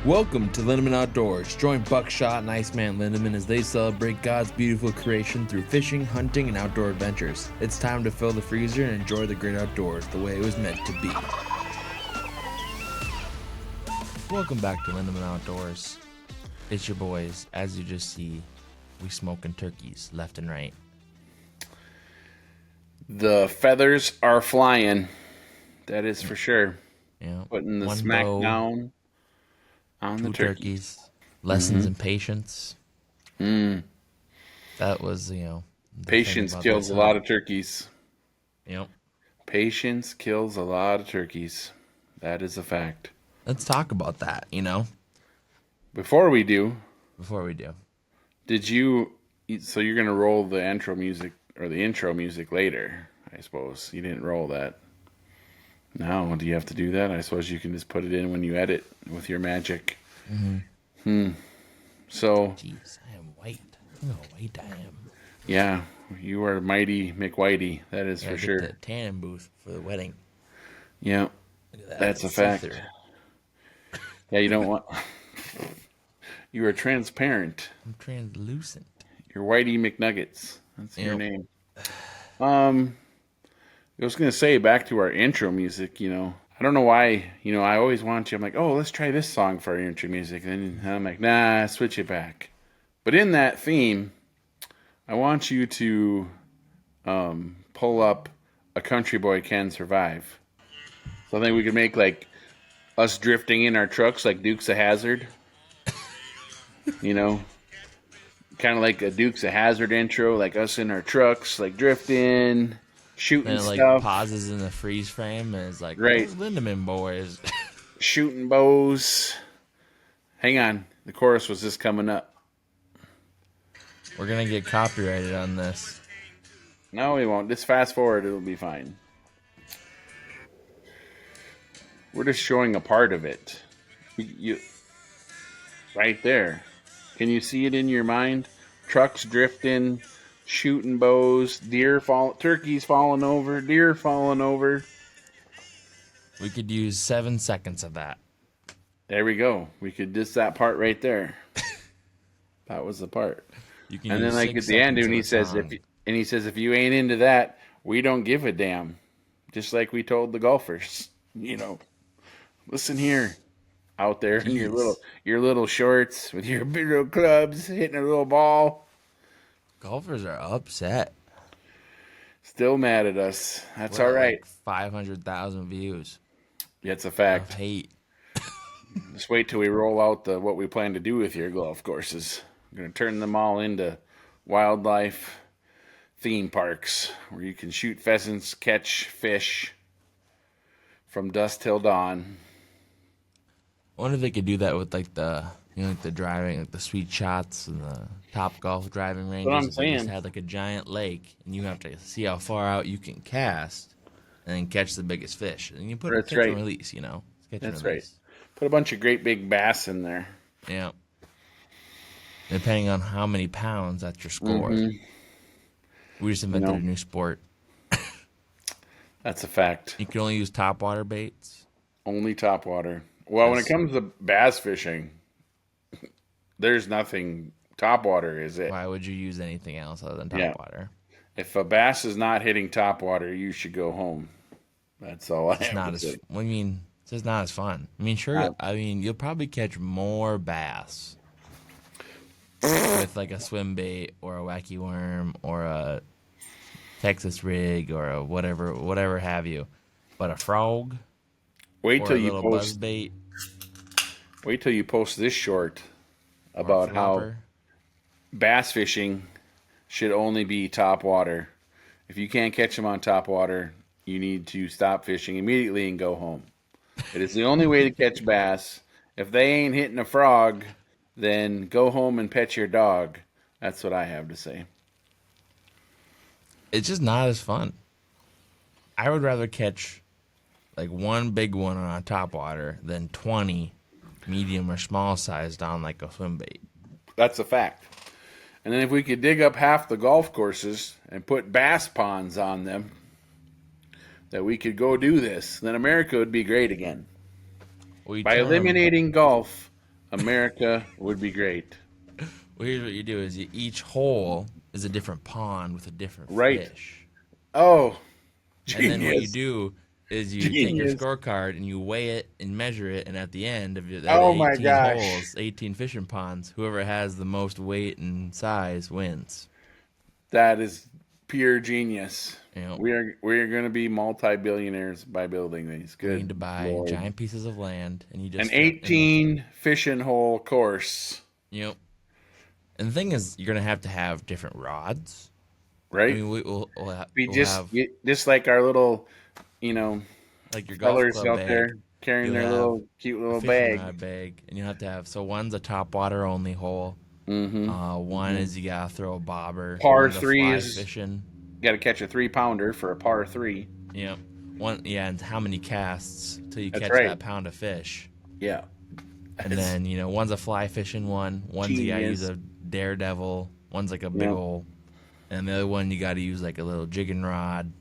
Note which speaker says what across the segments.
Speaker 1: Welcome to Lindeman Outdoors. Join Buckshot and Iceman Lindeman as they celebrate God's beautiful creation through fishing, hunting, and outdoor adventures. It's time to fill the freezer and enjoy the great outdoors the way it was meant to be. Welcome back to Lindeman Outdoors. It's your boys. As you just see, we smoking turkeys left and right.
Speaker 2: The feathers are flying. That is for sure.
Speaker 1: Yeah.
Speaker 2: Putting the
Speaker 1: One
Speaker 2: smack
Speaker 1: bow,
Speaker 2: down on the
Speaker 1: two
Speaker 2: turkey.
Speaker 1: turkeys. Lessons in patience. That was, the
Speaker 2: Patience
Speaker 1: thing about
Speaker 2: kills
Speaker 1: this
Speaker 2: a lot
Speaker 1: hunt.
Speaker 2: of turkeys.
Speaker 1: Yep.
Speaker 2: Patience kills a lot of turkeys. That is a fact.
Speaker 1: Let's talk about that,
Speaker 2: Before we do,
Speaker 1: before we do.
Speaker 2: so you're going to roll the intro music or the intro music later, I suppose. You didn't roll that. No, do you have to do that? I suppose you can just put it in when you edit with your magic. So,
Speaker 1: Jeez, I am white. Look how white I am.
Speaker 2: yeah, you are mighty McWhitey. That is for
Speaker 1: Gotta
Speaker 2: sure.
Speaker 1: get the tanning booth for the wedding.
Speaker 2: Yeah,
Speaker 1: Look at that.
Speaker 2: that's a
Speaker 1: It's
Speaker 2: fact.
Speaker 1: see-through.
Speaker 2: Yeah, you don't want... You are transparent.
Speaker 1: I'm translucent.
Speaker 2: You're Whitey McNuggets. That's your
Speaker 1: Yep.
Speaker 2: name. I was going to say, back to our intro music, I don't know why, I always want you, I'm like, oh, let's try this song for our intro music. And then I'm like, nah, switch it back. But in that theme, I want you to pull up A Country Boy Can Survive. So I think we could make, like, us drifting in our trucks like Dukes of Hazzard. Kind of like a Dukes of Hazzard intro, like us in our trucks, like drifting, shooting
Speaker 1: Then it
Speaker 2: stuff.
Speaker 1: pauses in the freeze frame and it's like,
Speaker 2: Right.
Speaker 1: those Lindemann boys.
Speaker 2: Shooting bows. Hang on. The chorus was just coming up.
Speaker 1: We're gonna get copyrighted on this.
Speaker 2: No, we won't. Just fast forward. It'll be fine. We're just showing a part of it. Right there. Can you see it in your mind? Trucks drifting, shooting bows, turkeys falling over, deer falling over.
Speaker 1: We could use 7 seconds of that.
Speaker 2: There we go. We could just that part right there. That was the part.
Speaker 1: You can
Speaker 2: And
Speaker 1: use
Speaker 2: then, like
Speaker 1: 6
Speaker 2: at the end,
Speaker 1: seconds
Speaker 2: and
Speaker 1: of
Speaker 2: he
Speaker 1: the
Speaker 2: says,
Speaker 1: song.
Speaker 2: if you ain't into that, we don't give a damn. Just like we told the golfers, listen here, out there in
Speaker 1: Jeez.
Speaker 2: your little shorts with your big little clubs, hitting a little ball,
Speaker 1: Golfers are upset.
Speaker 2: still mad at us. That's
Speaker 1: We're
Speaker 2: all
Speaker 1: at,
Speaker 2: right.
Speaker 1: like 500,000 views
Speaker 2: It's a
Speaker 1: of
Speaker 2: fact.
Speaker 1: hate.
Speaker 2: Just wait till we roll out what we plan to do with your golf courses. We're gonna turn them all into wildlife theme parks where you can shoot pheasants, catch fish from dusk till dawn.
Speaker 1: I wonder if they could do that with like the driving, like the sweet shots and the Top Golf driving ranges.
Speaker 2: what I'm
Speaker 1: If they just
Speaker 2: saying.
Speaker 1: had like a giant lake, and you have to see how far out you can cast, and then catch the biggest fish. And you put
Speaker 2: That's
Speaker 1: catch
Speaker 2: right.
Speaker 1: and release, Catch and
Speaker 2: That's
Speaker 1: release.
Speaker 2: Put a bunch of great big bass in there.
Speaker 1: Yeah. Depending on how many pounds, that's your score. We just invented a new sport.
Speaker 2: That's a fact.
Speaker 1: You can only use topwater baits.
Speaker 2: Only topwater. Well, when it comes to bass fishing, there's nothing topwater, is it?
Speaker 1: Why would you use anything else other than
Speaker 2: Yeah.
Speaker 1: topwater?
Speaker 2: If a bass is not hitting topwater, you should go home. That's all I
Speaker 1: It's
Speaker 2: have
Speaker 1: not
Speaker 2: to
Speaker 1: as.
Speaker 2: say.
Speaker 1: I mean, it's just not as fun. I mean, sure. You'll probably catch more bass with like a swim bait or a wacky worm or a Texas rig or a whatever have you. But a frog
Speaker 2: Wait
Speaker 1: or
Speaker 2: till
Speaker 1: a
Speaker 2: you
Speaker 1: little buzz
Speaker 2: post.
Speaker 1: bait
Speaker 2: Wait till you post this short
Speaker 1: or a
Speaker 2: about how
Speaker 1: flopper.
Speaker 2: bass fishing should only be topwater. If you can't catch them on topwater, you need to stop fishing immediately and go home. It is the only way to catch bass. If they ain't hitting a frog, then go home and pet your dog. That's what I have to say.
Speaker 1: It's just not as fun. I would rather catch like one big one on a topwater than 20 medium or small sized on like a swim bait.
Speaker 2: That's a fact. And then if we could dig up half the golf courses and put bass ponds on them, that we could go do this, then America would be great again.
Speaker 1: We
Speaker 2: By
Speaker 1: turn 'em-
Speaker 2: eliminating golf, America would be great.
Speaker 1: Well, here's what you do: is each hole is a different pond with a different
Speaker 2: Right.
Speaker 1: fish,
Speaker 2: Oh,
Speaker 1: and then what you
Speaker 2: genius.
Speaker 1: do is you take your
Speaker 2: Genius.
Speaker 1: scorecard and you weigh it and measure it, and at the end of the
Speaker 2: Oh my
Speaker 1: 18
Speaker 2: gosh.
Speaker 1: holes, 18 fishing ponds, whoever has the most weight and size wins.
Speaker 2: That is pure genius.
Speaker 1: You know,
Speaker 2: We are going to be multi-billionaires by building these.
Speaker 1: we need
Speaker 2: Good
Speaker 1: to buy
Speaker 2: Lord.
Speaker 1: giant pieces of land, and you
Speaker 2: An
Speaker 1: just and
Speaker 2: 18 fishing hole course,
Speaker 1: you know, and the thing is, you're gonna have to have different rods. I
Speaker 2: right?
Speaker 1: mean, we'll
Speaker 2: We
Speaker 1: we'll have
Speaker 2: just like our little, you know,
Speaker 1: like your golf
Speaker 2: fellers
Speaker 1: club
Speaker 2: out
Speaker 1: bag.
Speaker 2: there carrying
Speaker 1: You'll
Speaker 2: their
Speaker 1: have
Speaker 2: little cute
Speaker 1: a
Speaker 2: little
Speaker 1: fishing
Speaker 2: bag.
Speaker 1: rod bag, and you'll have to have, so one's a top water only hole.
Speaker 2: Mm-hmm.
Speaker 1: One
Speaker 2: Mm-hmm.
Speaker 1: is you gotta throw a bobber.
Speaker 2: Par
Speaker 1: One's a
Speaker 2: three
Speaker 1: fly
Speaker 2: is
Speaker 1: fishing.
Speaker 2: got to catch a 3-pounder for a par three.
Speaker 1: You know, one, yeah, and how many casts till you
Speaker 2: That's
Speaker 1: catch
Speaker 2: right.
Speaker 1: that pound of fish?
Speaker 2: Yeah,
Speaker 1: And
Speaker 2: it's
Speaker 1: then one's a fly fishing one. One's you gotta use
Speaker 2: genius.
Speaker 1: a daredevil. One's like a big
Speaker 2: Yeah,
Speaker 1: ol', and the other one you gotta use like a little jigging rod.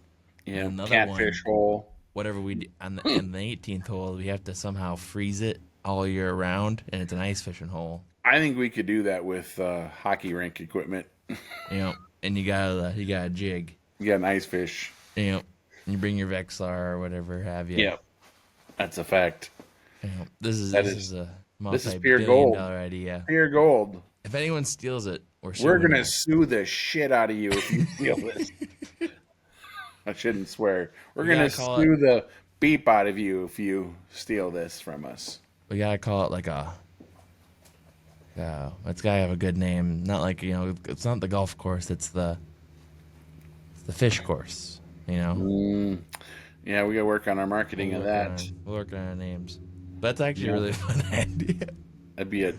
Speaker 1: And
Speaker 2: yeah.
Speaker 1: then another
Speaker 2: Catfish
Speaker 1: one,
Speaker 2: hole.
Speaker 1: whatever we do on
Speaker 2: Hmm.
Speaker 1: in the 18th hole, we have to somehow freeze it all year round, and it's an ice fishing hole.
Speaker 2: I think we could do that with hockey rink equipment.
Speaker 1: You know, and you gotta jig.
Speaker 2: You got an ice fish.
Speaker 1: You know, you bring your Vexlar or whatever have you.
Speaker 2: Yeah, that's a fact.
Speaker 1: You know,
Speaker 2: That
Speaker 1: this is a
Speaker 2: this is pure
Speaker 1: multi-billion
Speaker 2: gold.
Speaker 1: dollar idea.
Speaker 2: Pure gold.
Speaker 1: If anyone steals it, we're
Speaker 2: We're
Speaker 1: suing
Speaker 2: gonna
Speaker 1: you.
Speaker 2: sue the shit out of you if you steal this. I shouldn't swear. We're
Speaker 1: We
Speaker 2: gonna
Speaker 1: gotta call it.
Speaker 2: sue the beep out of you if you steal this from us.
Speaker 1: We gotta call it like a. It's gotta have a good name. Not like it's not the golf course. It's the fish course. You know.
Speaker 2: Mm, yeah, we gotta work on our marketing of that.
Speaker 1: We'll work on our names. But that's actually a
Speaker 2: Yeah,
Speaker 1: really fun idea.
Speaker 2: that'd be a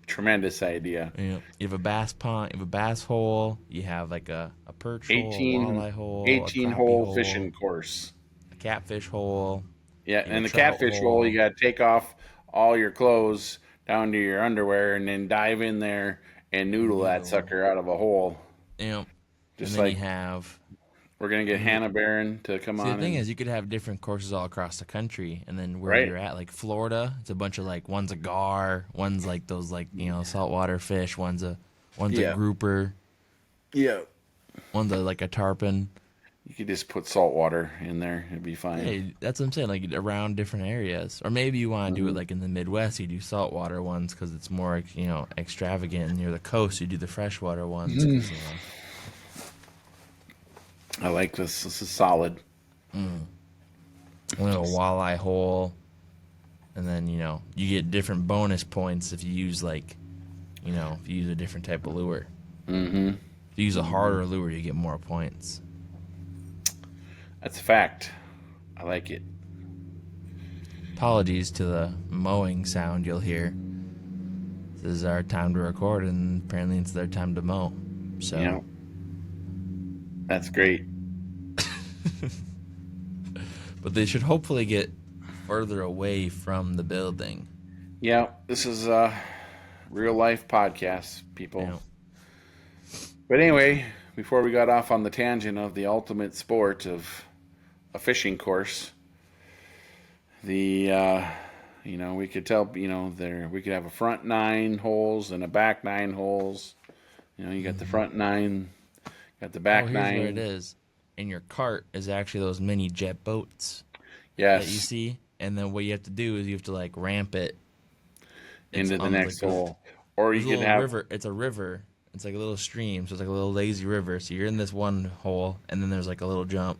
Speaker 2: tremendous idea.
Speaker 1: You have a bass pond, you have a bass hole, you have like a perch hole, a
Speaker 2: 18,
Speaker 1: walleye hole, a
Speaker 2: 18
Speaker 1: crappie
Speaker 2: hole
Speaker 1: hole,
Speaker 2: fishing course.
Speaker 1: a catfish hole,
Speaker 2: Yeah,
Speaker 1: you have a
Speaker 2: and the
Speaker 1: trout
Speaker 2: catfish hole, you
Speaker 1: hole.
Speaker 2: gotta take off all your clothes down to your underwear and then dive in there and noodle that
Speaker 1: Noodle.
Speaker 2: sucker out of a hole.
Speaker 1: You know, and
Speaker 2: Just
Speaker 1: then you
Speaker 2: like
Speaker 1: have.
Speaker 2: we're gonna get Hannah Barron to come
Speaker 1: See, the
Speaker 2: on
Speaker 1: thing
Speaker 2: and
Speaker 1: is, you could have different courses all across the country, and then where
Speaker 2: right.
Speaker 1: you're at, like Florida, it's a bunch of like one's a gar, one's like those like saltwater fish, one's a
Speaker 2: Yeah,
Speaker 1: grouper,
Speaker 2: yeah.
Speaker 1: one's like a tarpon.
Speaker 2: You could just put salt water in there; it'd be fine.
Speaker 1: Hey, that's what I'm saying. Like around different areas, or maybe you want to do it
Speaker 2: Hmm.
Speaker 1: like in the Midwest. You do saltwater ones because it's more extravagant. And near the coast, you do the freshwater ones because
Speaker 2: I like this. This is solid.
Speaker 1: a walleye hole, and then you get different bonus points if you use if you use a different type of lure.
Speaker 2: Mm-hmm.
Speaker 1: If you use a harder lure, you get more points.
Speaker 2: That's a fact. I like it.
Speaker 1: Apologies to the mowing sound you'll hear. This is our time to record, and apparently it's their time to mow. So.
Speaker 2: You know, that's great.
Speaker 1: But they should hopefully get further away from the building.
Speaker 2: Yeah, this is a real life podcast, people.
Speaker 1: You know,
Speaker 2: But anyway, before we got off on the tangent of the ultimate sport of a fishing course, we could tell there we could have a front 9 holes and a back 9 holes. You got the front 9, got the back
Speaker 1: here's where it
Speaker 2: 9.
Speaker 1: is. In your cart is actually those mini jet boats that you
Speaker 2: Yes,
Speaker 1: see, and then what you have to do is you have to like ramp it. It's
Speaker 2: into the
Speaker 1: on
Speaker 2: next
Speaker 1: like
Speaker 2: hole, or
Speaker 1: there's
Speaker 2: you
Speaker 1: a
Speaker 2: could
Speaker 1: little
Speaker 2: have
Speaker 1: river. It's a river. It's like a little stream, so it's like a little lazy river. So you're in this one hole, and then there's like a little jump.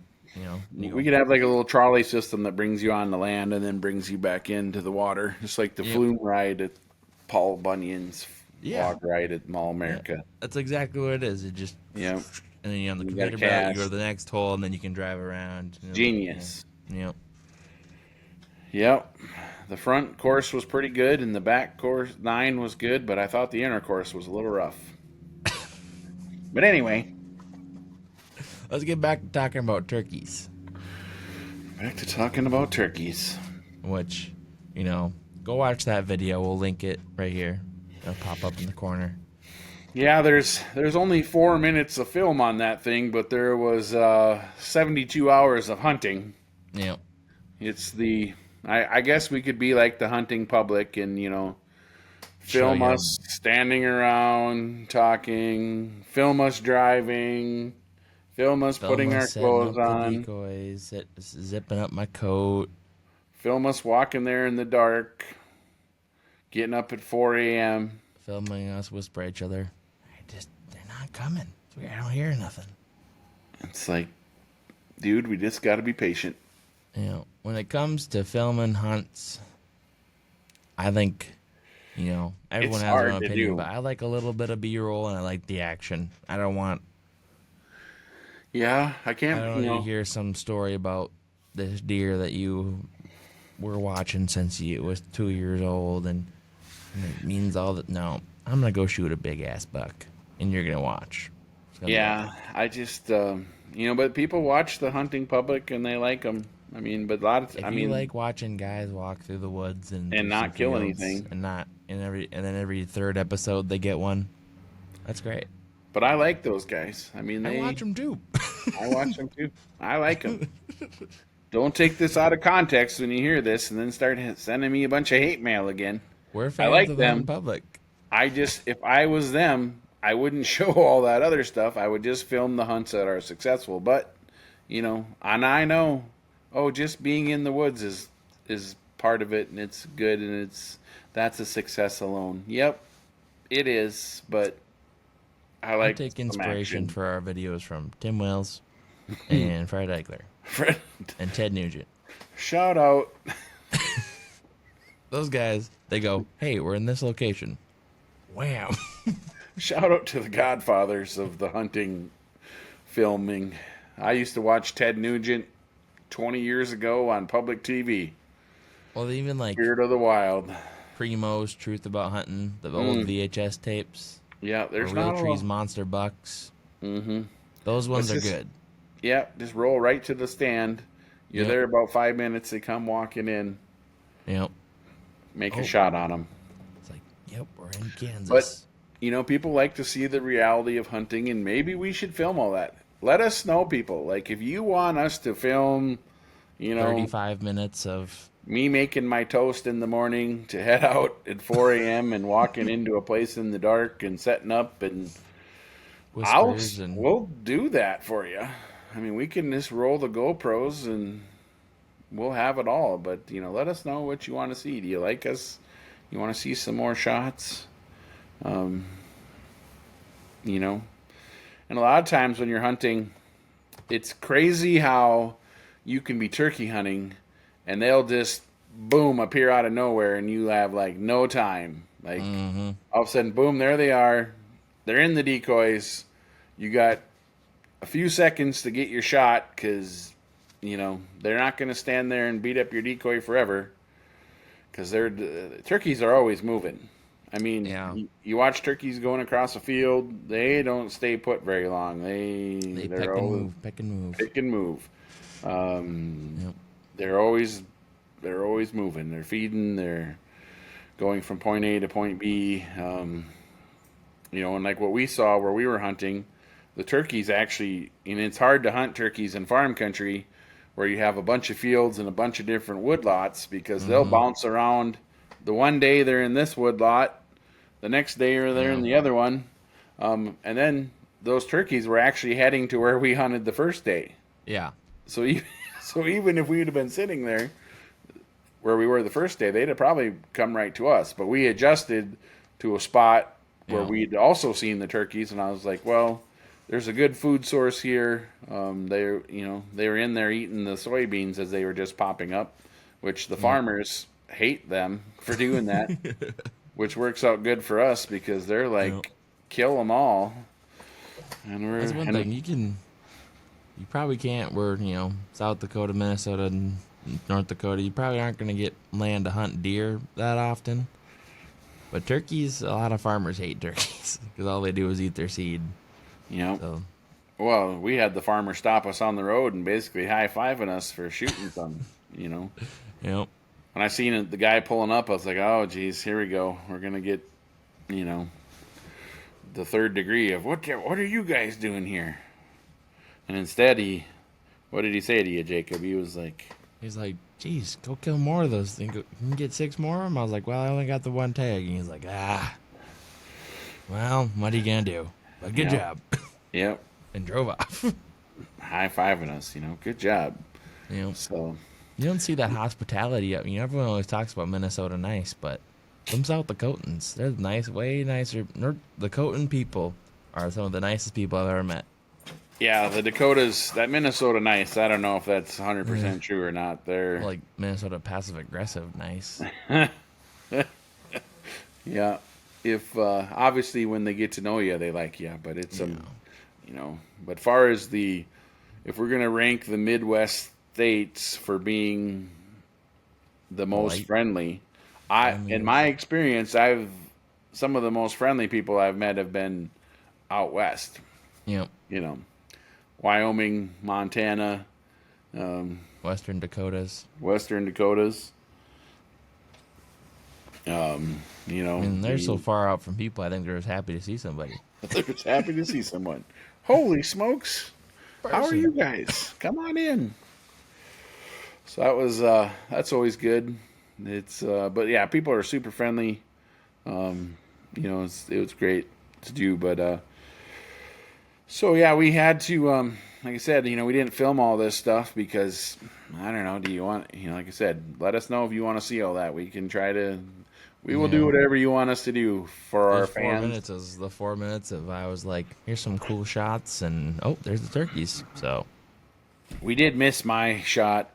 Speaker 1: And you
Speaker 2: we
Speaker 1: go.
Speaker 2: could have like a little trolley system that brings you on the land and then brings you back into the water, just like the
Speaker 1: Yep.
Speaker 2: flume ride at Paul Bunyan's
Speaker 1: Yeah.
Speaker 2: log ride at Mall
Speaker 1: Yeah.
Speaker 2: America.
Speaker 1: That's exactly what it is. It just
Speaker 2: Yeah,
Speaker 1: and then you're on the
Speaker 2: you got a
Speaker 1: conveyor belt. You go to
Speaker 2: cast.
Speaker 1: the next hole, and then you can drive around.
Speaker 2: Genius.
Speaker 1: Yeah.
Speaker 2: Yep. The front course was pretty good, and the back course 9 was good, but I thought the inner course was a little rough. But anyway,
Speaker 1: Let's get back to talking about turkeys,
Speaker 2: back to talking about turkeys.
Speaker 1: which, go watch that video. We'll link it right here. It'll pop up in the corner.
Speaker 2: Yeah, there's only 4 minutes of film on that thing, but there was 72 hours of hunting.
Speaker 1: Yeah.
Speaker 2: It's I guess we could be like the hunting public and
Speaker 1: show
Speaker 2: Film
Speaker 1: your
Speaker 2: us standing around talking. Film us driving. Film us
Speaker 1: film
Speaker 2: putting
Speaker 1: us
Speaker 2: our
Speaker 1: setting
Speaker 2: clothes
Speaker 1: up the
Speaker 2: on.
Speaker 1: decoys, zipping up my coat,
Speaker 2: Film us walking there in the dark. Getting up at 4 a.m.
Speaker 1: filming us whisper at each other. They're not coming. It's weird. I don't hear nothing.
Speaker 2: It's like, dude, we just got to be patient.
Speaker 1: When it comes to filming hunts, I think, everyone
Speaker 2: It's
Speaker 1: has their
Speaker 2: hard
Speaker 1: own
Speaker 2: to
Speaker 1: opinion,
Speaker 2: do.
Speaker 1: but I like a little bit of B-roll and I like the action. I don't want
Speaker 2: Yeah, I
Speaker 1: I
Speaker 2: can't,
Speaker 1: don't want you to hear some story about this deer that you were watching since you was 2 years old and it means all that. No, I'm gonna go shoot a big ass buck, and you're gonna watch. It's gonna be
Speaker 2: yeah,
Speaker 1: epic.
Speaker 2: I just, but people watch the hunting public and they like them. I mean, but a lot of,
Speaker 1: If you like watching guys walk through the woods and
Speaker 2: and
Speaker 1: through some
Speaker 2: not kill
Speaker 1: fields
Speaker 2: anything.
Speaker 1: and not and then every third episode they get one, that's great.
Speaker 2: But I like those guys. I mean,
Speaker 1: I watch them too.
Speaker 2: I watch them too. I like them. Don't take this out of context when you hear this and then start sending me a bunch of hate mail again.
Speaker 1: We're
Speaker 2: I
Speaker 1: fans
Speaker 2: like
Speaker 1: of the hunting
Speaker 2: them.
Speaker 1: public.
Speaker 2: If I was them, I wouldn't show all that other stuff. I would just film the hunts that are successful. But, and I know, just being in the woods is part of it and it's good and that's a success alone. Yep, it is, but I
Speaker 1: I
Speaker 2: like
Speaker 1: take
Speaker 2: some
Speaker 1: inspiration
Speaker 2: action.
Speaker 1: for our videos from Tim Wells and Fred Eichler
Speaker 2: Fred,
Speaker 1: and Ted Nugent.
Speaker 2: shout out.
Speaker 1: Those guys, they go, "Hey, we're in this location." Wham!
Speaker 2: Shout out to the godfathers of the hunting filming. I used to watch Ted Nugent 20 years ago on public TV.
Speaker 1: Well, even like
Speaker 2: Spirit of the Wild.
Speaker 1: Primo's Truth About Hunting, the old
Speaker 2: Mm.
Speaker 1: VHS tapes,
Speaker 2: Yeah,
Speaker 1: or
Speaker 2: there's
Speaker 1: Real
Speaker 2: not a
Speaker 1: Trees
Speaker 2: lot.
Speaker 1: Monster Bucks.
Speaker 2: Mm-hmm.
Speaker 1: Those ones
Speaker 2: Let's
Speaker 1: are
Speaker 2: just,
Speaker 1: good.
Speaker 2: yeah, just roll right to the stand. You're
Speaker 1: Yep.
Speaker 2: there about 5 minutes. They come walking in,
Speaker 1: Yep.
Speaker 2: make a
Speaker 1: Oh,
Speaker 2: shot on them.
Speaker 1: it's like, yep, we're in
Speaker 2: But,
Speaker 1: Kansas.
Speaker 2: people like to see the reality of hunting, and maybe we should film all that. Let us know, people. Like, if you want us to film,
Speaker 1: 35 minutes of
Speaker 2: me making my toast in the morning to head out at 4 a.m. and walking into a place in the dark and setting up, and
Speaker 1: whispers and
Speaker 2: we'll do that for you. I mean, we can just roll the GoPros and we'll have it all. But let us know what you want to see. Do you like us? You want to see some more shots? Um, and a lot of times when you're hunting, it's crazy how you can be turkey hunting and they'll just boom appear out of nowhere and you have like no time. Like all of a sudden, boom, there they are. They're in the decoys. You got a few seconds to get your shot because they're not going to stand there and beat up your decoy forever because turkeys are always moving. I mean,
Speaker 1: yeah,
Speaker 2: you watch turkeys going across a field; they don't stay put very long.
Speaker 1: they
Speaker 2: They're
Speaker 1: peck and move.
Speaker 2: pick and move.
Speaker 1: Yep.
Speaker 2: They're always moving. They're feeding. They're going from point A to point B. And like what we saw where we were hunting, the turkeys actually, and it's hard to hunt turkeys in farm country where you have a bunch of fields and a bunch of different woodlots because they'll bounce around. The one day they're in this woodlot, the next day they're in
Speaker 1: Yeah.
Speaker 2: the other one, and then those turkeys were actually heading to where we hunted the first day.
Speaker 1: Yeah.
Speaker 2: So even, so even if we would have been sitting there where we were the first day, they'd have probably come right to us. But we adjusted to a spot where
Speaker 1: Yeah.
Speaker 2: we'd also seen the turkeys, and I was like, well, there's a good food source here. They were in there eating the soybeans as they were just popping up, which the farmers hate them for doing that, which works out good for us because they're like,
Speaker 1: Yeah.
Speaker 2: kill them all. And
Speaker 1: That's one thing you probably can't. We're South Dakota, Minnesota, and North Dakota. You probably aren't going to get land to hunt deer that often. But turkeys, a lot of farmers hate turkeys because all they do is eat their seed. So
Speaker 2: Well, we had the farmer stop us on the road and basically high-fiving us for shooting some.
Speaker 1: yep.
Speaker 2: When I seen the guy pulling up, I was like, oh, geez, here we go. We're going to get, the third degree of, what are you guys doing here? And instead, what did he say to you, Jacob? He was like,
Speaker 1: He's like, geez, go kill more of those. Think you can get 6 more of them? I was like, well, I only got the one tag. And he's like, well, what are you going to do? But good
Speaker 2: Yep.
Speaker 1: job.
Speaker 2: Yep.
Speaker 1: And drove off.
Speaker 2: High-fiving us, good job.
Speaker 1: You know,
Speaker 2: So,
Speaker 1: you don't see that hospitality. I mean, everyone always talks about Minnesota nice, but them South Dakotans, they're nice, way nicer. The Dakotan people are some of the nicest people I've ever met.
Speaker 2: yeah, the Dakotas, that Minnesota nice, I don't know if that's 100% true or not. They're,
Speaker 1: Like Minnesota passive aggressive nice.
Speaker 2: yeah. If, obviously when they get to know you, they like you, but it's, but far as if we're going to rank the Midwest states for being the most
Speaker 1: Polite.
Speaker 2: friendly, in
Speaker 1: Friendliest.
Speaker 2: my experience, some of the most friendly people I've met have been out west.
Speaker 1: Yep.
Speaker 2: Wyoming, Montana,
Speaker 1: Western Dakotas.
Speaker 2: Western Dakotas.
Speaker 1: I mean, they're so far out from people, I think they're just happy to see somebody.
Speaker 2: they're just happy to see someone. Holy smokes! How are you guys? Come on in. So that's always good. It's but yeah, people are super friendly. It was great to do, but so yeah, we had to like I said, we didn't film all this stuff because I don't know. Do you want like I said, let us know if you want to see all that. We can try to. We will do whatever you want us to do for our fans.
Speaker 1: 4 minutes is the 4 minutes of I was like, here's some cool shots, and there's the turkeys. So
Speaker 2: we did miss my shot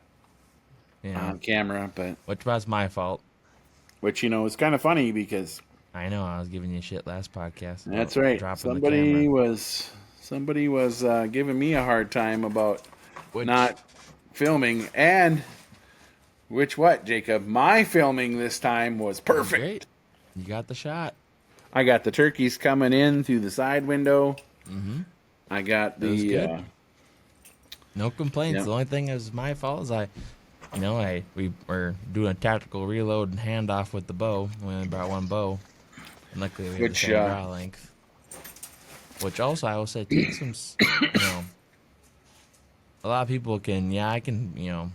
Speaker 1: yeah,
Speaker 2: on camera, but
Speaker 1: which was my fault.
Speaker 2: which it's kind of funny because
Speaker 1: I know I was giving you shit last podcast.
Speaker 2: that's right.
Speaker 1: Dropping the camera.
Speaker 2: Somebody was giving me a hard time about
Speaker 1: Which,
Speaker 2: not filming, and Jacob? My filming this time was perfect.
Speaker 1: Great. You got the shot.
Speaker 2: I got the turkeys coming in through the side window.
Speaker 1: Mm-hmm.
Speaker 2: I got
Speaker 1: It was
Speaker 2: the
Speaker 1: good. No complaints.
Speaker 2: Yeah.
Speaker 1: The only thing that was my fault is we were doing a tactical reload and handoff with the bow. We only brought one bow, and luckily we had the same draw length. Which also I will say take some. A lot of people I can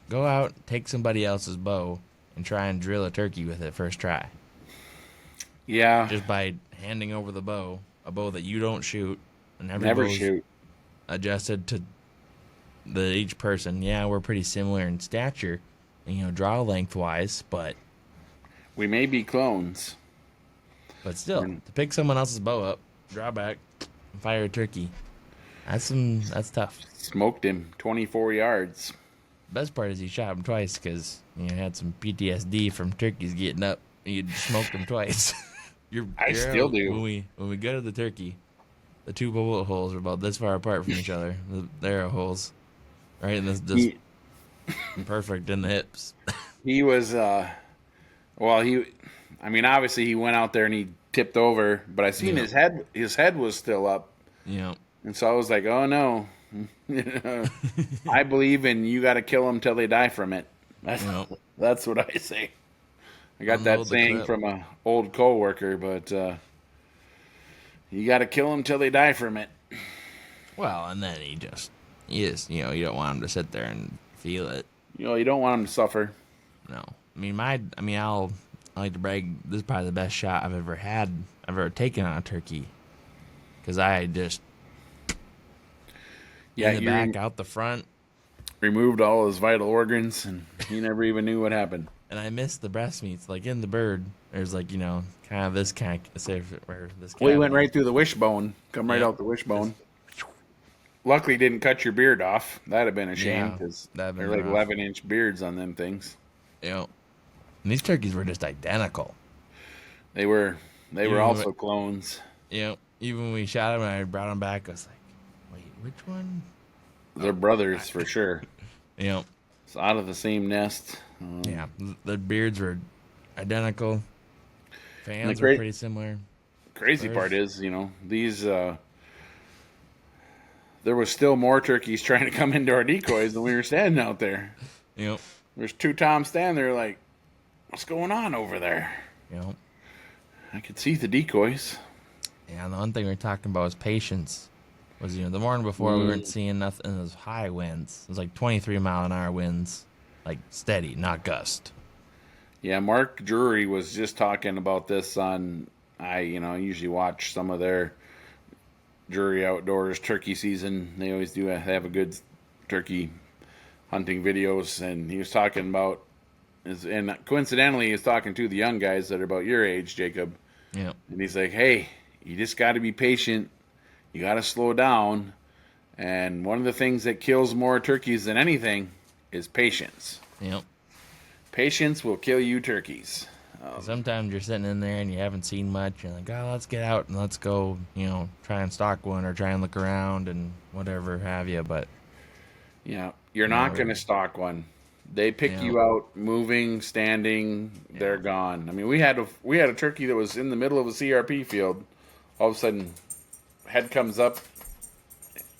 Speaker 1: go out, take somebody else's bow, and try and drill a turkey with it first try.
Speaker 2: Yeah.
Speaker 1: Just by handing over the bow, a bow that you don't shoot, and every
Speaker 2: Never
Speaker 1: bow's
Speaker 2: shoot.
Speaker 1: adjusted to each person. Yeah, we're pretty similar in stature, and draw lengthwise, but
Speaker 2: We may be clones.
Speaker 1: still to pick someone else's bow up, draw back, and fire a turkey. That's tough.
Speaker 2: Smoked him 24 yards.
Speaker 1: Best part is he shot him twice because had some PTSD from turkeys getting up. And you smoked them twice.
Speaker 2: I still do.
Speaker 1: When we go to the turkey, the two bullet holes are about this far apart from each other. The arrow holes, right, and this just perfect in the hips.
Speaker 2: He was obviously he went out there and he tipped over, but I seen his head was still up.
Speaker 1: Yeah.
Speaker 2: And so I was like, oh no. I believe in you got to kill them till they die from it. That's what I say. I got that saying from an old coworker, but you got to kill them till they die from it.
Speaker 1: Well, and then you don't want them to sit there and feel it.
Speaker 2: You don't want them to suffer.
Speaker 1: No, I like to brag. This is probably the best shot I've ever taken on a turkey, because I just in the back, out the front,
Speaker 2: removed all his vital organs, and he never even knew what happened.
Speaker 1: And I missed the breast meats. Like in the bird, there's kind of this kind of where this.
Speaker 2: Well, he went right through the wishbone. Come right out the wishbone. Luckily, didn't cut your beard off. That'd have been a shame because they're like 11-inch beards on them things.
Speaker 1: Yeah. And these turkeys were just identical.
Speaker 2: They were also clones.
Speaker 1: Yeah. Even when we shot them and I brought them back, I was like, wait, which one?
Speaker 2: They're brothers for sure.
Speaker 1: Yeah.
Speaker 2: It's out of the same nest.
Speaker 1: Yeah. The beards were identical. Fans were pretty similar.
Speaker 2: Crazy part is, these there was still more turkeys trying to come into our decoys when we were standing out there.
Speaker 1: Yep.
Speaker 2: There's two toms standing there like, what's going on over there?
Speaker 1: Yep.
Speaker 2: I could see the decoys.
Speaker 1: Yeah, and the one thing we were talking about was patience. Was the morning before we weren't seeing nothing. It was high winds. It was like 23-mile-an-hour winds. like steady, not gust.
Speaker 2: Yeah, Mark Drury was just talking about this on. I usually watch some of their Drury Outdoors turkey season. They always do have a good turkey hunting videos, and he was talking about, and coincidentally, he was talking to the young guys that are about your age, Jacob.
Speaker 1: Yeah.
Speaker 2: And he's like, "Hey, you just got to be patient. You got to slow down. And one of the things that kills more turkeys than anything is patience.
Speaker 1: Yep.
Speaker 2: Patience will kill you turkeys."
Speaker 1: Sometimes you're sitting in there and you haven't seen much. You're like, oh, let's get out and let's go, try and stalk one or try and look around and whatever have you. But
Speaker 2: Yeah, you're not going to stalk one. They pick you out, moving, standing. They're gone. I mean, we had a turkey that was in the middle of a CRP field. All of a sudden, head comes up,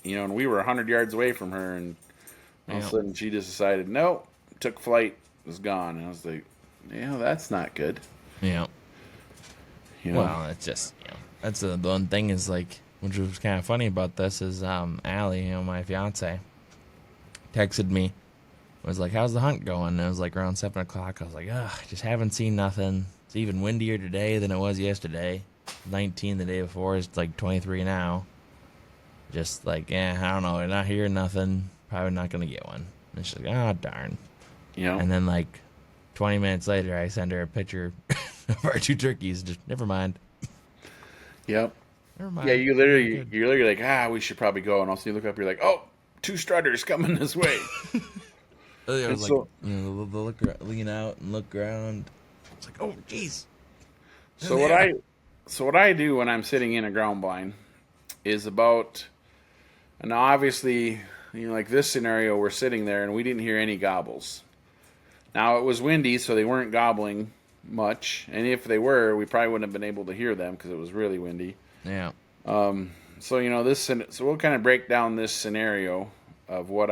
Speaker 2: and we were 100 yards away from her, and all of a sudden she just decided, no, took flight, was gone. And I was like, that's not good.
Speaker 1: Yeah.
Speaker 2: You know?
Speaker 1: Well, it's just, that's the one thing is like, which was kind of funny about this is Allie, my fiance, texted me, was like, how's the hunt going? And it was like around 7 o'clock. I was like, ugh, I just haven't seen nothing. It's even windier today than it was yesterday. 19 the day before. It's like 23 now. Just like, I don't know. We're not hearing nothing. Probably not going to get one. And she's like, oh, darn. And then like 20 minutes later, I send her a picture of our 2 turkeys. Just, never mind.
Speaker 2: Yep.
Speaker 1: Never mind.
Speaker 2: Yeah, you're literally like, we should probably go. And also you look up, you're like, oh, 2 strutters coming this way.
Speaker 1: I was like, lean out and look around. It's like, oh, jeez.
Speaker 2: So what I do when I'm sitting in a ground blind is and obviously, like this scenario, we're sitting there and we didn't hear any gobbles. Now it was windy, so they weren't gobbling much, and if they were, we probably wouldn't have been able to hear them because it was really windy.
Speaker 1: Yeah.
Speaker 2: So we'll kind of break down this scenario of what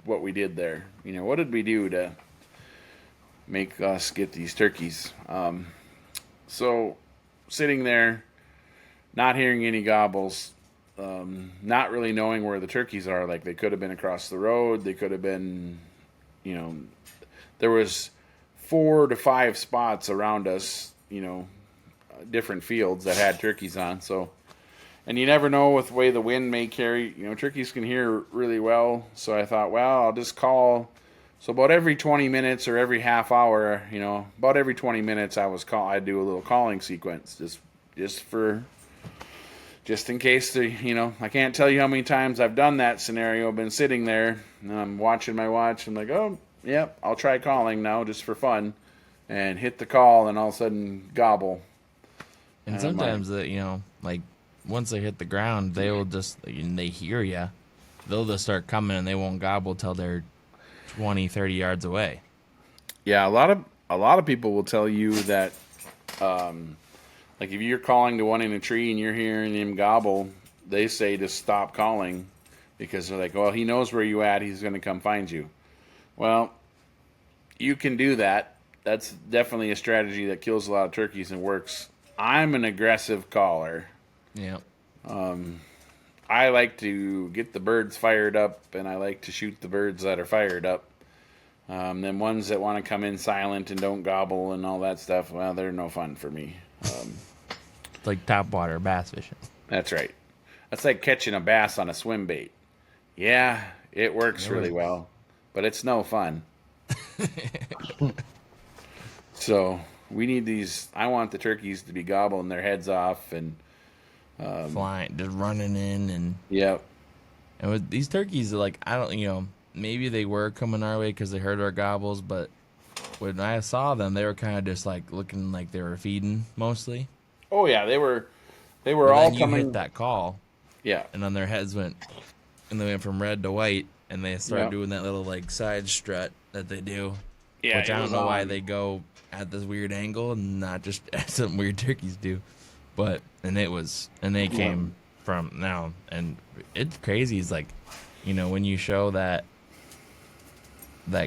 Speaker 2: we did there. What did we do to make us get these turkeys? So sitting there, not hearing any gobbles, not really knowing where the turkeys are. Like they could have been across the road. They could have been, there was 4 to 5 spots around us, different fields that had turkeys on. So, and you never know with the way the wind may carry. Turkeys can hear really well. So I thought, well, I'll just call. So about every 20 minutes or every half hour, about every 20 minutes, I'd do a little calling sequence just in case I can't tell you how many times I've done that scenario. I've been sitting there and I'm watching my watch. I'm like, oh, yep, I'll try calling now just for fun, and hit the call, and all of a sudden gobble.
Speaker 1: And sometimes like once they hit the ground, they will just they hear you. They'll just start coming and they won't gobble till they're 20, 30 yards away.
Speaker 2: Yeah, a lot of people will tell you that, like if you're calling to one in a tree and you're hearing him gobble, they say to stop calling because they're like, well, he knows where you at. He's going to come find you. Well, you can do that. That's definitely a strategy that kills a lot of turkeys and works. I'm an aggressive caller.
Speaker 1: Yeah.
Speaker 2: I like to get the birds fired up, and I like to shoot the birds that are fired up. Then ones that want to come in silent and don't gobble and all that stuff, well, they're no fun for me.
Speaker 1: It's like topwater bass fishing.
Speaker 2: That's right. That's like catching a bass on a swim bait. Yeah, it works really well, but it's no fun. So we need these. I want the turkeys to be gobbling their heads off and
Speaker 1: flying, just running in and
Speaker 2: yep.
Speaker 1: And with these turkeys, like I don't, maybe they were coming our way because they heard our gobbles, but when I saw them, they were kind of just like looking like they were feeding mostly.
Speaker 2: Oh yeah, they were
Speaker 1: But
Speaker 2: all
Speaker 1: then
Speaker 2: coming.
Speaker 1: You hit that call,
Speaker 2: Yeah,
Speaker 1: and then their heads went, and they went from red to white, and they started doing that little like side strut that they do.
Speaker 2: yeah.
Speaker 1: Which I don't know why they go at this weird angle and not just as some weird turkeys do. But they came from now, and it's crazy. It's like, when you show that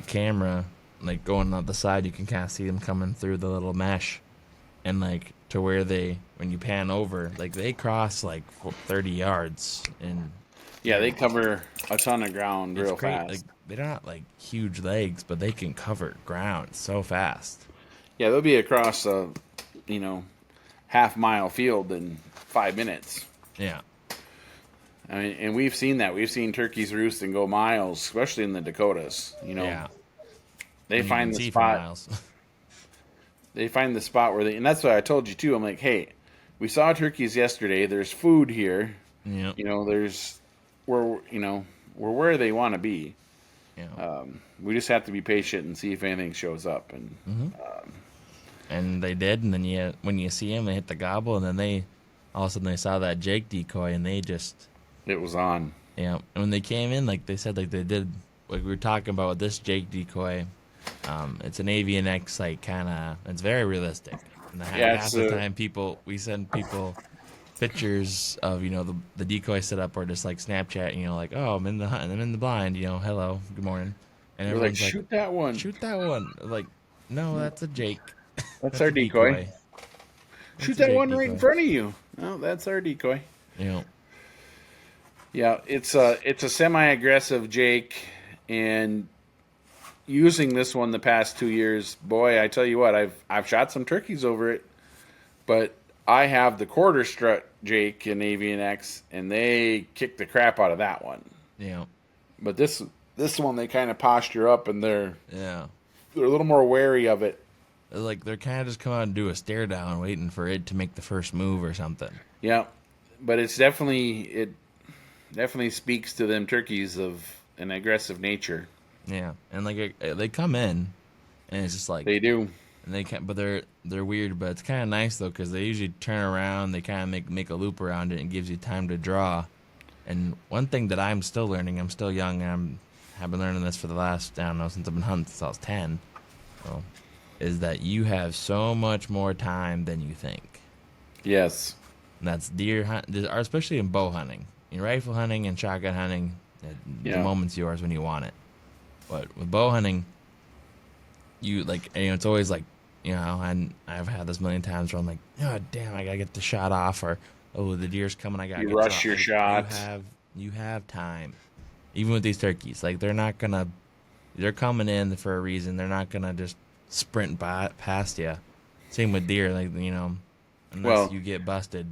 Speaker 1: camera like going on the side, you can kind of see them coming through the little mesh, and like to where when you pan over, like they cross like 30 yards, and
Speaker 2: Yeah, they cover a ton of ground
Speaker 1: It's
Speaker 2: real
Speaker 1: great. Like
Speaker 2: fast.
Speaker 1: they're not like huge legs, but they can cover ground so fast.
Speaker 2: Yeah, they'll be across a, you know, half-mile field in 5 minutes.
Speaker 1: Yeah,
Speaker 2: I mean, and we've seen that. We've seen turkeys roost and go miles, especially in the Dakotas.
Speaker 1: yeah.
Speaker 2: They
Speaker 1: And you can
Speaker 2: find the
Speaker 1: see for
Speaker 2: spot.
Speaker 1: miles.
Speaker 2: They find the spot where they, and that's what I told you too. I'm like, hey, we saw turkeys yesterday. There's food here.
Speaker 1: Yep.
Speaker 2: There's where we're where they want to be.
Speaker 1: Yeah.
Speaker 2: We just have to be patient and see if anything shows up. And
Speaker 1: Hmm. And they did, and then when you see them, they hit the gobble, and then all of a sudden they saw that Jake decoy, and they just,
Speaker 2: it was on.
Speaker 1: and when they came in, like they said, like they did, like we were talking about with this Jake decoy. It's an avian X, like kind of, it's very realistic. And
Speaker 2: Yeah,
Speaker 1: half the time, we send people pictures of the decoy setup or just like Snapchat, like, oh, I'm in the hunt, I'm in the blind, hello, good morning, and
Speaker 2: we're like,
Speaker 1: everyone's like,
Speaker 2: shoot that one.
Speaker 1: shoot that one, like, no, that's a Jake,
Speaker 2: That's
Speaker 1: that's
Speaker 2: our
Speaker 1: a
Speaker 2: decoy.
Speaker 1: decoy,
Speaker 2: Shoot
Speaker 1: that's a
Speaker 2: that
Speaker 1: Jake
Speaker 2: one right in
Speaker 1: decoy,
Speaker 2: front of you. Oh, that's our decoy.
Speaker 1: you know,
Speaker 2: Yeah, it's a semi-aggressive Jake, and using this one the past 2 years, boy, I tell you what, I've shot some turkeys over it, but I have the quarter strut Jake in Avian X, and they kick the crap out of that one.
Speaker 1: you know,
Speaker 2: But this one, they kind of posture up, and
Speaker 1: yeah.
Speaker 2: they're a little more wary of it.
Speaker 1: Like they're kind of just come out and do a stare down, waiting for it to make the first move or something.
Speaker 2: Yeah, but it definitely speaks to them turkeys of an aggressive nature.
Speaker 1: Yeah, and like they come in, and it's just like,
Speaker 2: They do.
Speaker 1: and they can, but they're weird. But it's kind of nice though because they usually turn around, they kind of make a loop around it, and gives you time to draw. And one thing that I'm still learning, I'm still young, and have been learning this for the last, I don't know, since I've been hunting since I was 10. So, is that you have so much more time than you think.
Speaker 2: Yes.
Speaker 1: And that's deer hunt, or especially in bow hunting, in rifle hunting and shotgun hunting. The
Speaker 2: Yeah.
Speaker 1: moment's yours when you want it. But with bow hunting, you like, it's always like, and I've had this a million times where I'm like, oh damn, I gotta get the shot off, or oh the deer's coming, I gotta
Speaker 2: You
Speaker 1: get
Speaker 2: rush your
Speaker 1: like,
Speaker 2: shot.
Speaker 1: you have time. Even with these turkeys, like they're coming in for a reason. They're not gonna just sprint past you. Same with deer, like unless
Speaker 2: Well,
Speaker 1: you get busted.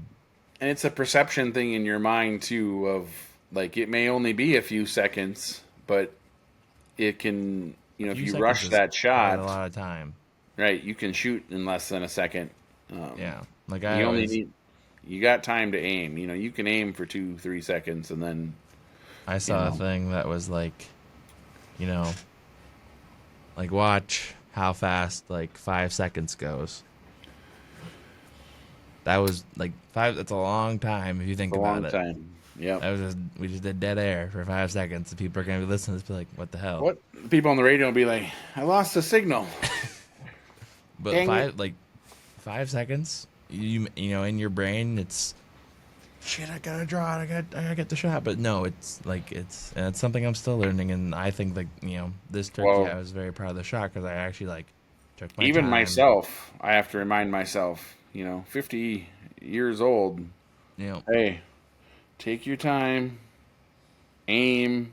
Speaker 2: and it's a perception thing in your mind too of like it may only be a few seconds, but it can,
Speaker 1: A
Speaker 2: if
Speaker 1: few
Speaker 2: you
Speaker 1: seconds
Speaker 2: rush
Speaker 1: is
Speaker 2: that
Speaker 1: quite a
Speaker 2: shot,
Speaker 1: lot of time.
Speaker 2: right, you can shoot in less than a second.
Speaker 1: Yeah, like I
Speaker 2: You only
Speaker 1: always,
Speaker 2: need you got time to aim. You can aim for 2-3 seconds and then
Speaker 1: I
Speaker 2: you
Speaker 1: saw a
Speaker 2: know
Speaker 1: thing that was like, you know, like watch how fast like 5 seconds goes. That was like five. That's a long time if you
Speaker 2: it's
Speaker 1: think
Speaker 2: a
Speaker 1: about
Speaker 2: long
Speaker 1: it.
Speaker 2: time. Yep.
Speaker 1: That was we just did dead air for 5 seconds. And people are gonna be listening to this, be like, "What the hell?"
Speaker 2: What people on the radio will be like, I lost the signal.
Speaker 1: But
Speaker 2: Dang it.
Speaker 1: 5 seconds, in your brain, it's shit. I gotta draw it. I gotta get the shot. But no, it's something I'm still learning, and I think like this turkey, I
Speaker 2: Well,
Speaker 1: was very proud of the shot because I actually like took my
Speaker 2: even
Speaker 1: time.
Speaker 2: myself, I have to remind myself, 50 years old,
Speaker 1: You know,
Speaker 2: hey, take your time, aim,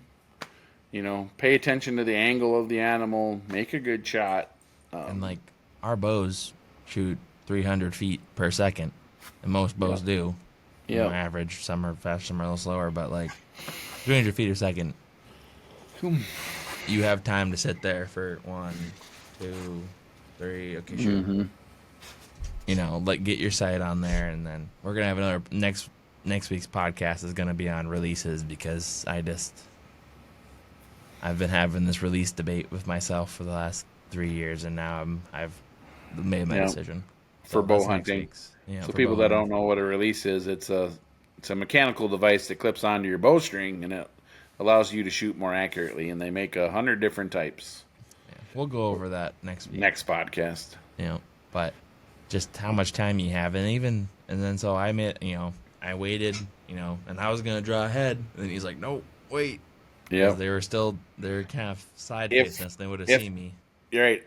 Speaker 2: pay attention to the angle of the animal, make a good shot.
Speaker 1: and
Speaker 2: Um,
Speaker 1: like our bows shoot 300 feet per second, and most
Speaker 2: yeah,
Speaker 1: bows do.
Speaker 2: yeah.
Speaker 1: Average. Some are faster, some are a little slower, but like 300 feet a second, you have time to sit there for 1, 2, 3. Okay, sure.
Speaker 2: Mm-hmm.
Speaker 1: Like get your sight on there, and then we're gonna have another next week's podcast is gonna be on releases because I've been having this release debate with myself for the last 3 years, and now I've made my
Speaker 2: Yeah,
Speaker 1: decision.
Speaker 2: for
Speaker 1: So
Speaker 2: bow
Speaker 1: that's next
Speaker 2: hunting.
Speaker 1: week's.
Speaker 2: So
Speaker 1: For bow
Speaker 2: people that
Speaker 1: hunting.
Speaker 2: don't know what a release is, it's a mechanical device that clips onto your bowstring and it allows you to shoot more accurately. And they make 100 different types.
Speaker 1: Yeah, we'll go over that next week.
Speaker 2: Next podcast.
Speaker 1: But just how much time you have, and then so I waited, and I was gonna draw ahead, and he's like, "No, wait," because
Speaker 2: Yep.
Speaker 1: they're kind of side
Speaker 2: If
Speaker 1: facing us. They would have
Speaker 2: if
Speaker 1: seen me.
Speaker 2: you're right,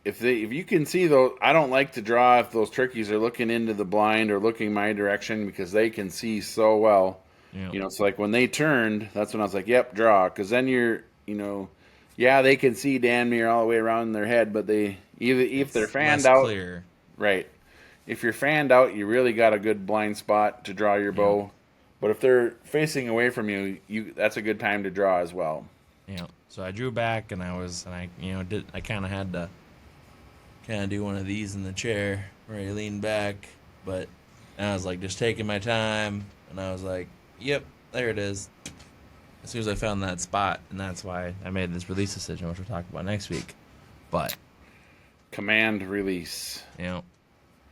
Speaker 2: if you can see those, I don't like to draw if those turkeys are looking into the blind or looking my direction because they can see so well.
Speaker 1: Yep.
Speaker 2: So like when they turned, that's when I was like, yep, draw. Because then yeah, they can see damn near all the way around their head, but they either if they're
Speaker 1: It's
Speaker 2: fanned
Speaker 1: less
Speaker 2: out,
Speaker 1: clear.
Speaker 2: right? If you're fanned out, you really got a good blind spot to draw your
Speaker 1: Yep.
Speaker 2: bow. But if they're facing away from you, that's a good time to draw as well.
Speaker 1: Yep. So I drew back, and I kind of had to kind of do one of these in the chair where I leaned back, but I was like just taking my time, and I was like, yep, there it is. As soon as I found that spot, and that's why I made this release decision, which we'll talk about next week. But
Speaker 2: Command release.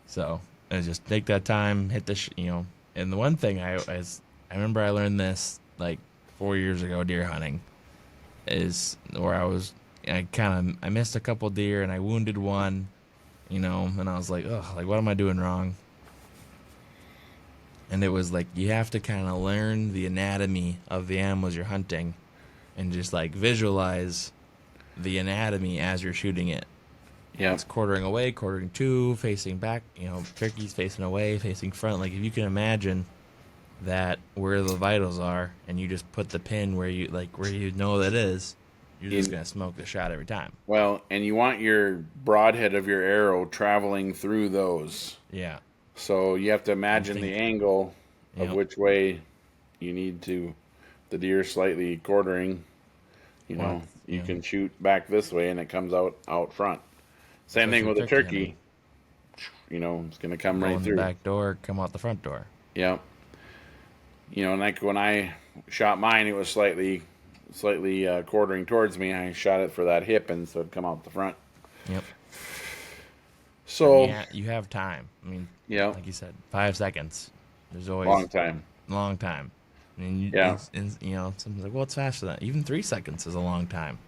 Speaker 1: So I just take that time, hit the. And the one thing I remember I learned this like 4 years ago deer hunting, is where I missed a couple deer and I wounded one, and I was like, oh, like what am I doing wrong? And it was like you have to kind of learn the anatomy of the animals you're hunting, and just like visualize the anatomy as you're shooting it.
Speaker 2: Yeah.
Speaker 1: It's quartering away, quartering to, facing back, turkey's facing away, facing front. Like if you can imagine that where the vitals are, and you just put the pin where you know that is, you're just gonna smoke the shot every time.
Speaker 2: Well, and you want your broadhead of your arrow traveling through those.
Speaker 1: Yeah.
Speaker 2: So you have to imagine the angle of
Speaker 1: Yep.
Speaker 2: which way you need to. The deer slightly quartering. You can shoot back this way, and it comes out front. Same thing with a turkey. It's going to come
Speaker 1: Go
Speaker 2: right
Speaker 1: in
Speaker 2: through.
Speaker 1: the back door, come out the front door.
Speaker 2: Yeah. Like when I shot mine, it was slightly quartering towards me. I shot it for that hip, and so it'd come out the front.
Speaker 1: Yep.
Speaker 2: So
Speaker 1: you have time. I mean,
Speaker 2: yeah,
Speaker 1: like you said, 5 seconds. There's always
Speaker 2: long time.
Speaker 1: Long time. I mean,
Speaker 2: yeah.
Speaker 1: Something's like, well, it's faster than that. Even 3 seconds is a long time.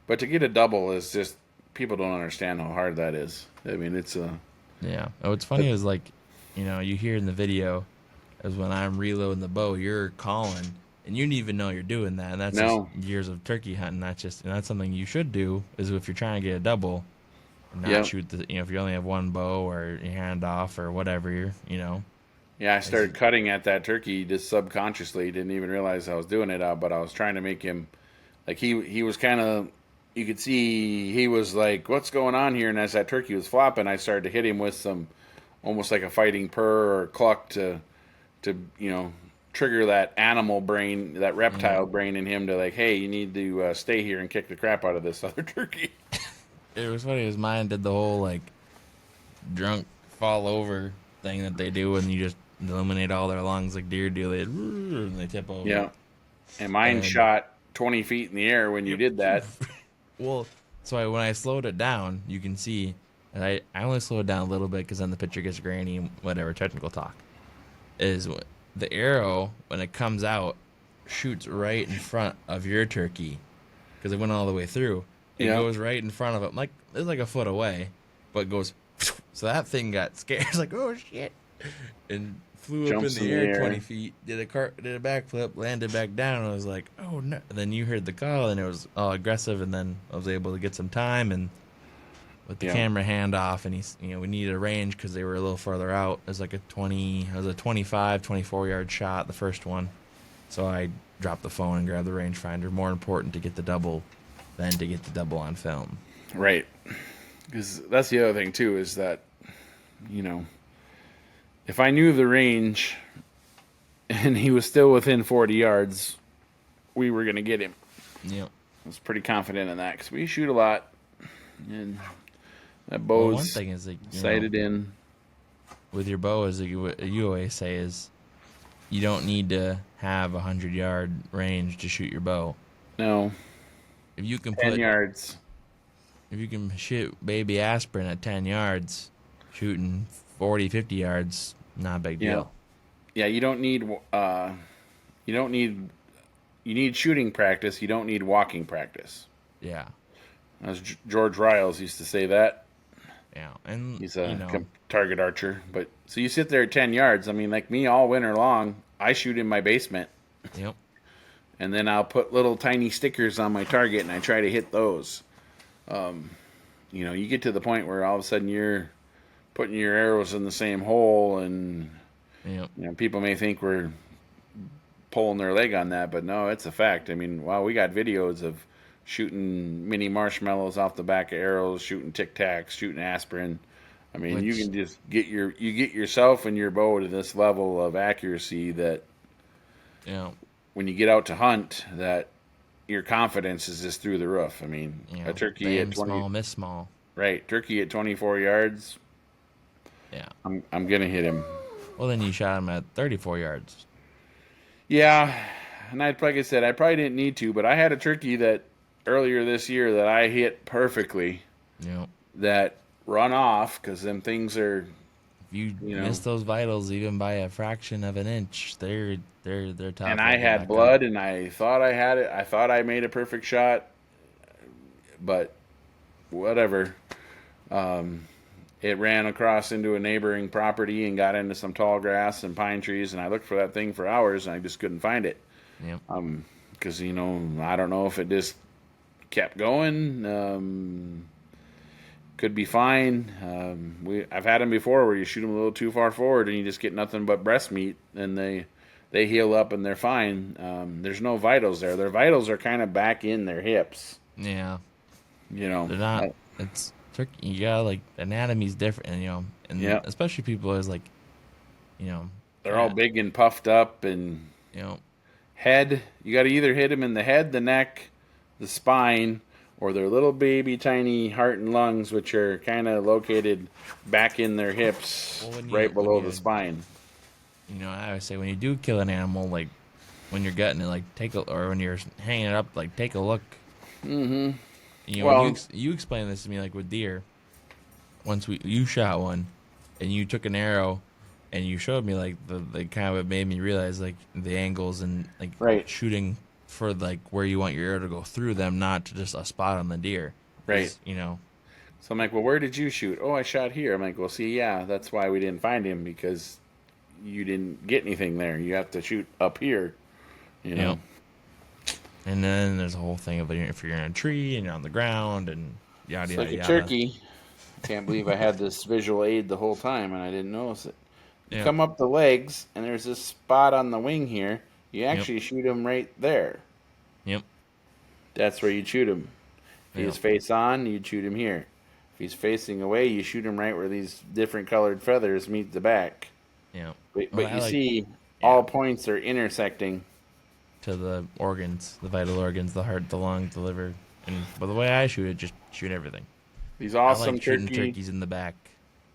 Speaker 2: But to get a double is just, people don't understand how hard that is. I mean, it's a...
Speaker 1: Yeah. Oh, what's funny is like, you hear in the video is when I'm reloading the bow, you're calling, and you didn't even know you're doing that. And that's just years of turkey hunting. That's something you should do, is if you're trying to get a double, and not shoot if you only have one bow or your hand off or whatever,
Speaker 2: Yeah, I started cutting at that turkey just subconsciously. Didn't even realize I was doing it, but I was trying to make him, like he was kind of, you could see he was like, what's going on here? And as that turkey was flopping, I started to hit him with some, almost like a fighting purr or cluck to trigger that animal brain, that reptile brain in him to like, hey, you need to stay here and kick the crap out of this other turkey.
Speaker 1: It was funny, his mine did the whole like drunk fall over thing that they do when you just eliminate all their lungs like deer do. They tip over.
Speaker 2: Yeah. And mine shot 20 feet in the air when you did that.
Speaker 1: Well, so when I slowed it down, you can see, and I only slowed it down a little bit because then the picture gets grainy, whatever, technical talk, is the arrow, when it comes out, shoots right in front of your turkey because it went all the way through. It goes right in front of it. Like, it's like a foot away, but it goes, so that thing got scared. It's like, oh, shit. And flew up in the air 20 feet, did a backflip, landed back down, and I was like, oh no. And then you heard the call, and it was all aggressive, and then I was able to get some time, and with the camera hand off, and we needed a range because they were a little further out. It was like a 25, 24-yard shot, the first one. So I dropped the phone and grabbed the rangefinder. More important to get the double than to get the double on film.
Speaker 2: Right. Because that's the other thing, too, is that, if I knew the range and he was still within 40 yards, we were going to get him.
Speaker 1: Yep.
Speaker 2: I was pretty confident in that because we shoot a lot. And that bow's
Speaker 1: one thing is like,
Speaker 2: sighted in.
Speaker 1: With your bow, as you always say, is you don't need to have 100-yard range to shoot your bow.
Speaker 2: No.
Speaker 1: If you can
Speaker 2: 10 yards.
Speaker 1: If you can shoot baby aspirin at 10 yards, shooting 40, 50 yards, not a big deal.
Speaker 2: Yeah, you don't need you need shooting practice, you don't need walking practice.
Speaker 1: Yeah.
Speaker 2: As George Riles used to say that.
Speaker 1: Yeah, and
Speaker 2: he's a target archer, but so you sit there at 10 yards. I mean, like me, all winter long, I shoot in my basement.
Speaker 1: Yep.
Speaker 2: And then I'll put little tiny stickers on my target, and I try to hit those. You get to the point where all of a sudden you're putting your arrows in the same hole, and people may think we're pulling their leg on that, but no, it's a fact. I mean, wow, we got videos of shooting mini marshmallows off the back of arrows, shooting Tic Tacs, shooting aspirin. I mean, you
Speaker 1: Which,
Speaker 2: can just get yourself and your bow to this level of accuracy that
Speaker 1: you know,
Speaker 2: when you get out to hunt, that your confidence is just through the roof. I mean, a turkey at
Speaker 1: aim
Speaker 2: 20,
Speaker 1: small, miss small.
Speaker 2: right? Turkey at 24 yards,
Speaker 1: Yeah.
Speaker 2: I'm gonna hit him.
Speaker 1: Well, then you shot him at 34 yards.
Speaker 2: Yeah, and like I said, I probably didn't need to, but I had a turkey that earlier this year that I hit perfectly.
Speaker 1: Yep.
Speaker 2: That run off because them things are,
Speaker 1: If you
Speaker 2: you know.
Speaker 1: miss those vitals even by a fraction of an inch, they're tough.
Speaker 2: And
Speaker 1: They'll
Speaker 2: I
Speaker 1: get
Speaker 2: had
Speaker 1: back up.
Speaker 2: blood, and I thought I had it. I thought I made a perfect shot, but whatever. It ran across into a neighboring property and got into some tall grass and pine trees, and I looked for that thing for hours, and I just couldn't find it.
Speaker 1: Yep.
Speaker 2: Because I don't know if it just kept going. Could be fine. I've had them before where you shoot them a little too far forward and you just get nothing but breast meat, and they heal up and they're fine. There's no vitals there. Their vitals are kind of back in their hips.
Speaker 1: Yeah.
Speaker 2: You know,
Speaker 1: They're not. It's turkey. You got like anatomy's different, and
Speaker 2: yeah,
Speaker 1: especially people is like,
Speaker 2: they're all big and puffed up, and
Speaker 1: you know,
Speaker 2: head. You got to either hit them in the head, the neck, the spine, or their little baby tiny heart and lungs, which are kind of located back in their hips, right below the spine.
Speaker 1: I always say when you do kill an animal, like when you're gutting it, like or when you're hanging it up, like take a look.
Speaker 2: Mm-hmm.
Speaker 1: Well, you explained this to me, like with deer. Once you shot one, and you took an arrow, and you showed me like the kind of it made me realize like the angles and like shooting for like where you want your arrow to go through them, not to just a spot on the deer.
Speaker 2: Right.
Speaker 1: So
Speaker 2: I'm like, well, where did you shoot? Oh, I shot here. I'm like, well, see, yeah, that's why we didn't find him, because you didn't get anything there. You have to shoot up here.
Speaker 1: Yep. And then there's a whole thing of if you're in a tree and you're on the ground and yada
Speaker 2: yada
Speaker 1: yada.
Speaker 2: Like a turkey. I can't believe I had this visual aid the whole time and I didn't notice it. You come up the legs and there's this spot on the wing here. You actually shoot him right there.
Speaker 1: Yep.
Speaker 2: That's where you shoot him. If he's face on, you shoot him here. If he's facing away, you shoot him right where these different colored feathers meet the back.
Speaker 1: Yeah.
Speaker 2: But you see, all points are intersecting.
Speaker 1: To the organs, the vital organs, the heart, the lung, the liver. But the way I shoot it, just shoot everything.
Speaker 2: These awesome
Speaker 1: I like shooting turkeys in the back.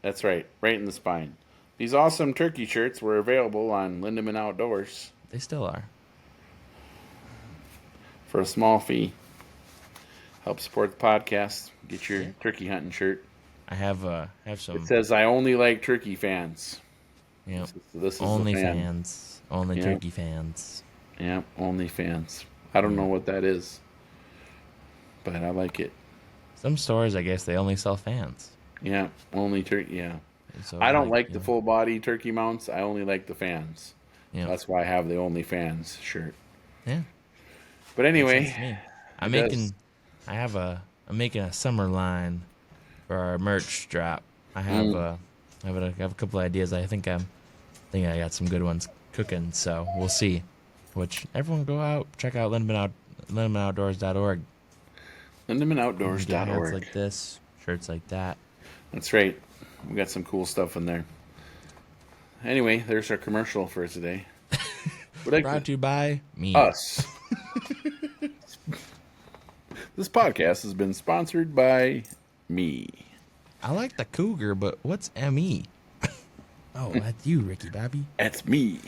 Speaker 2: That's right in the spine. These awesome turkey shirts were available on Lindemann Outdoors.
Speaker 1: They still are.
Speaker 2: For a small fee. Help support the podcast. Get your turkey hunting shirt.
Speaker 1: I have some.
Speaker 2: It says, I only like turkey fans.
Speaker 1: Yep.
Speaker 2: This is
Speaker 1: only
Speaker 2: fan.
Speaker 1: fans. Only turkey fans.
Speaker 2: Yeah, only fans. I don't know what that is, but I like it.
Speaker 1: Some stores, I guess, they only sell fans.
Speaker 2: Yeah, only turkey. Yeah.
Speaker 1: So
Speaker 2: I don't like the full body turkey mounts. I only like the fans.
Speaker 1: Yeah.
Speaker 2: That's why I have the only fans shirt.
Speaker 1: Yeah.
Speaker 2: But anyway,
Speaker 1: I'm making a summer line for our merch drop. I have a couple ideas. I think I got some good ones cooking. So we'll see. Which everyone go out, check out LindemannOutdoors.org.
Speaker 2: LindemannOutdoors.org.
Speaker 1: Hats like this, shirts like that.
Speaker 2: That's right. We got some cool stuff in there. Anyway, there's our commercial for today.
Speaker 1: Brought to you by me.
Speaker 2: Us. This podcast has been sponsored by me.
Speaker 1: I like the cougar, but what's ME? Oh, that's you, Ricky Bobby.
Speaker 2: That's me.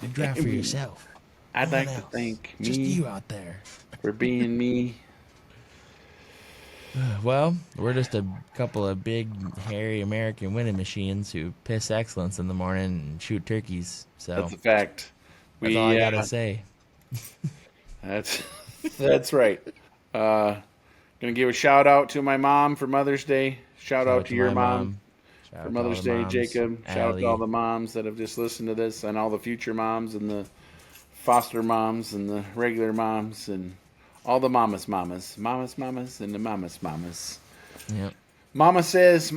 Speaker 1: You drive for yourself.
Speaker 2: I'd like to thank me.
Speaker 1: Just you out there.
Speaker 2: For being me.
Speaker 1: Well, we're just a couple of big, hairy American winning machines who piss excellence in the morning and shoot turkeys. So
Speaker 2: that's a fact.
Speaker 1: That's all I gotta say.
Speaker 2: That's right. Gonna give a shout out to my mom for Mother's Day. Shout out to your mom for Mother's Day, Jacob. Shout out to all the moms that have just listened to this, and all the future moms and the foster moms and the regular moms and all the mamas, and the mamas.
Speaker 1: Yep.
Speaker 2: my mama says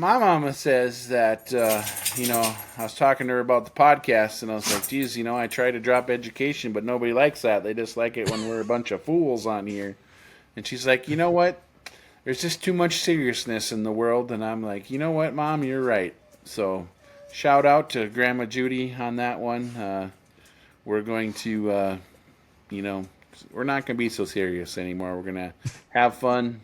Speaker 2: that, I was talking to her about the podcast, and I was like, geez, I try to drop education, but nobody likes that. They just like it when we're a bunch of fools on here. And she's like, you know what? There's just too much seriousness in the world. And I'm like, you know what, Mom, you're right. So shout out to Grandma Judy on that one. We're going to, we're not going to be so serious anymore. We're going to have fun,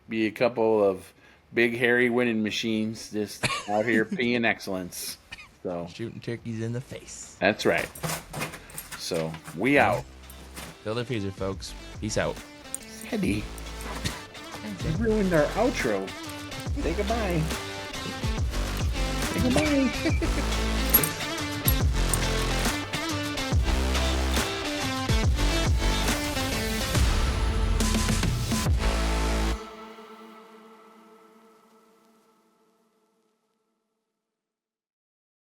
Speaker 2: be a couple of big, hairy winning machines just out here peeing excellence. So
Speaker 1: Shooting turkeys in the face.
Speaker 2: that's right. So we out.
Speaker 1: Fill the freezer, folks. Peace out.
Speaker 2: Eddie, you ruined our outro. Say goodbye. Say goodbye.